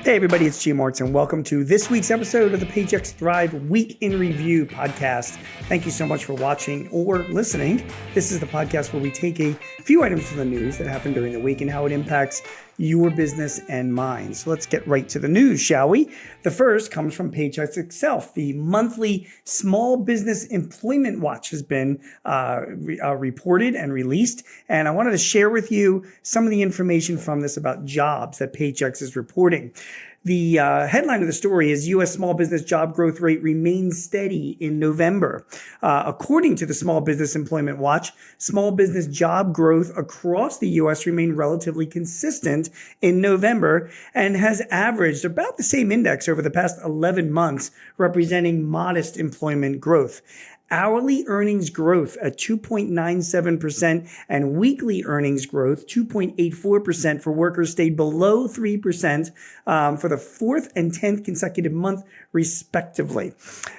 Hey everybody, it's G Martin. Welcome to this week's episode of the Paychex Thrive Week in Review podcast. Thank you so much for watching or listening. This is the podcast where we take a few items from the news that happened during the week and how it impacts your business and mine. So let's get right to the news, shall we? The first comes from Paychex itself. The monthly Small Business Employment Watch has been reported and released. And I wanted to share with you some of the information from this about jobs that Paychex is reporting. The headline of the story is U.S. small business job growth rate remains steady in November. According to the Small Business Employment Watch, small business job growth across the U.S. remained relatively consistent in November and has averaged about the same index over the past 11 months, representing modest employment growth. Hourly earnings growth at 2.97% and weekly earnings growth 2.84% for workers stayed below 3% for the fourth and 10th consecutive month, respectively.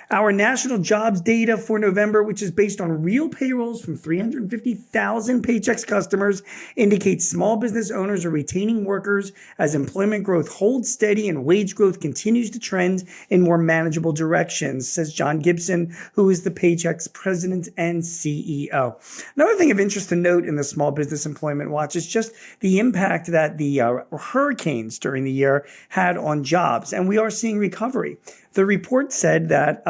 Our national jobs data for November, which is based on real payrolls from 350,000 Paychex customers, indicates small business owners are retaining workers as employment growth holds steady and wage growth continues to trend in more manageable directions, says John Gibson, who is the Paychex president and CEO. Another thing of interest to note in the Small Business Employment Watch is just the impact that the hurricanes during the year had on jobs, and we are seeing recovery. The report said that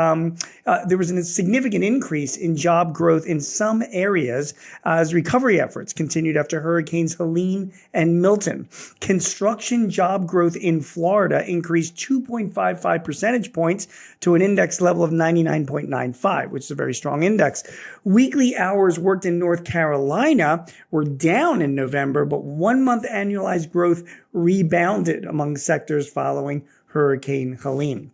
there was a significant increase in job growth in some areas as recovery efforts continued after Hurricanes Helene and Milton. Construction job growth in Florida increased 2.55 percentage points to an index level of 99.95, which is a very strong index. Weekly hours worked in North Carolina were down in November, but 1 month annualized growth rebounded among sectors following Hurricane Helene.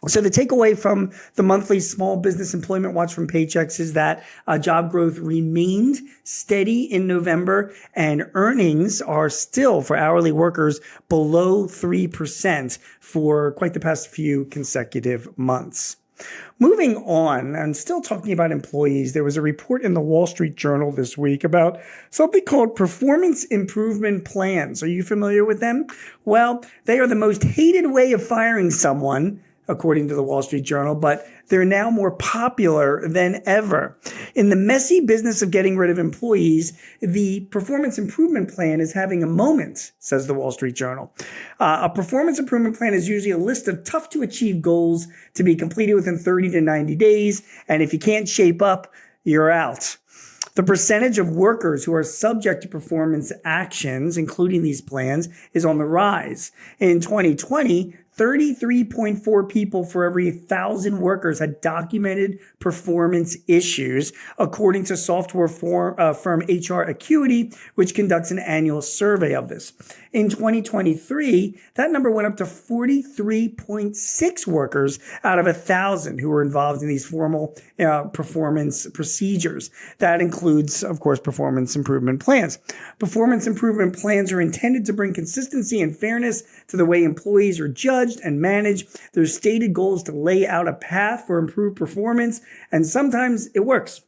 So the takeaway from the monthly Small Business Employment Watch from Paychex is that job growth remained steady in November and earnings are still for hourly workers below 3% for quite the past few consecutive months. Moving on, and still talking about employees, there was a report in the Wall Street Journal this week about something called performance improvement plans. Are you familiar with them? Well, they are the most hated way of firing someone, according to the Wall Street Journal, but they're now more popular than ever. In the messy business of getting rid of employees, the performance improvement plan is having a moment, says the Wall Street Journal. A performance improvement plan is usually a list of tough to achieve goals to be completed within 30 to 90 days. And if you can't shape up, you're out. The percentage of workers who are subject to performance actions, including these plans, is on the rise. In 2020, 33.4 people for every 1,000 workers had documented performance issues, according to software firm HR Acuity, which conducts an annual survey of this. In 2023, that number went up to 43.6 workers out of 1,000 who were involved in these formal performance procedures. That includes, of course, performance improvement plans. Performance improvement plans are intended to bring consistency and fairness to the way employees are judged and managed. Their stated goal is to lay out a path for improved performance, and sometimes it works.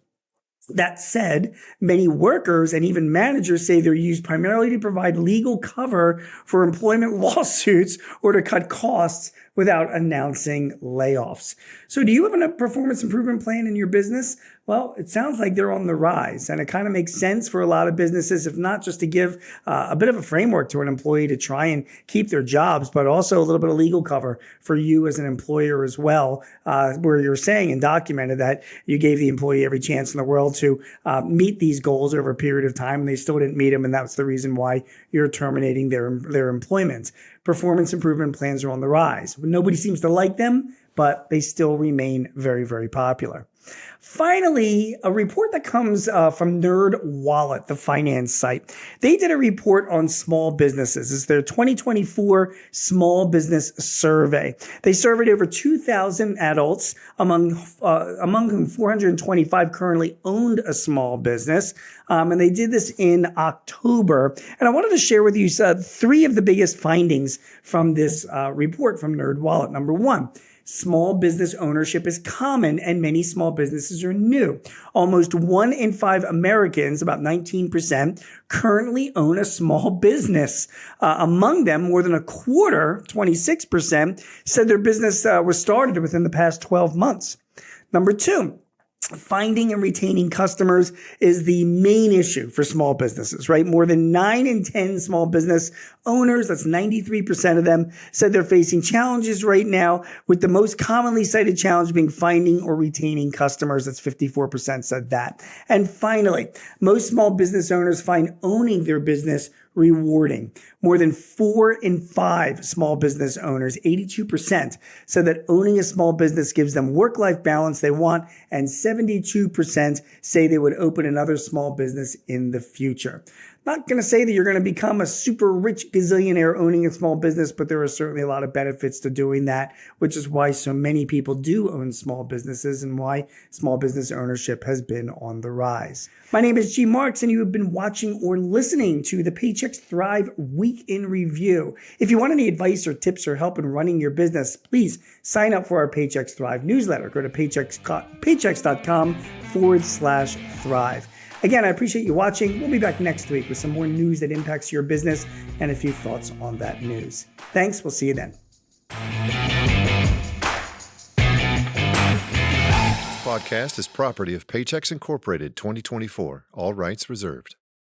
That said, many workers and even managers say they're used primarily to provide legal cover for employment lawsuits or to cut costs without announcing layoffs. So do you have a performance improvement plan in your business? Well, it sounds like they're on the rise, and it kind of makes sense for a lot of businesses, if not just to give a bit of a framework to an employee to try and keep their jobs, but also a little bit of legal cover for you as an employer as well, where you're saying and documented that you gave the employee every chance in the world to meet these goals over a period of time, and they still didn't meet them, and that's the reason why you're terminating their employment. Performance improvement plans are on the rise. Nobody seems to like them, but they still remain very, very popular. Finally, a report that comes from NerdWallet, the finance site. They did a report on small businesses. It's their 2024 small business survey. They surveyed over 2,000 adults, among whom 425 currently owned a small business. And they did this in October. And I wanted to share with you three of the biggest findings from this report from NerdWallet. Number one, Small business ownership is common and many small businesses are new. Almost 1 in 5 Americans, about 19%, currently own a small business. Among them, more than a quarter, 26%, said their business was started within the past 12 months. Number 2, finding and retaining customers is the main issue for small businesses, right? More than 9 in 10 small business owners, that's 93% of them, said they're facing challenges right now, with the most commonly cited challenge being finding or retaining customers. That's 54% said that. And finally, most small business owners find owning their business rewarding. More than 4 in 5 small business owners, 82%, said that owning a small business gives them work-life balance they want, and 72% say they would open another small business in the future. Not going to say that you're going to become a super rich gazillionaire owning a small business, but there are certainly a lot of benefits to doing that, which is why so many people do own small businesses and why small business ownership has been on the rise. My name is G. Marks, and you have been watching or listening to the Paychex Thrive Week in Review. If you want any advice or tips or help in running your business, please sign up for our Paychex Thrive newsletter. Go to paychex.com/thrive. Again, I appreciate you watching. We'll be back next week with some more news that impacts your business and a few thoughts on that news. Thanks. We'll see you then. This podcast is property of Paychex Incorporated 2024. All rights reserved.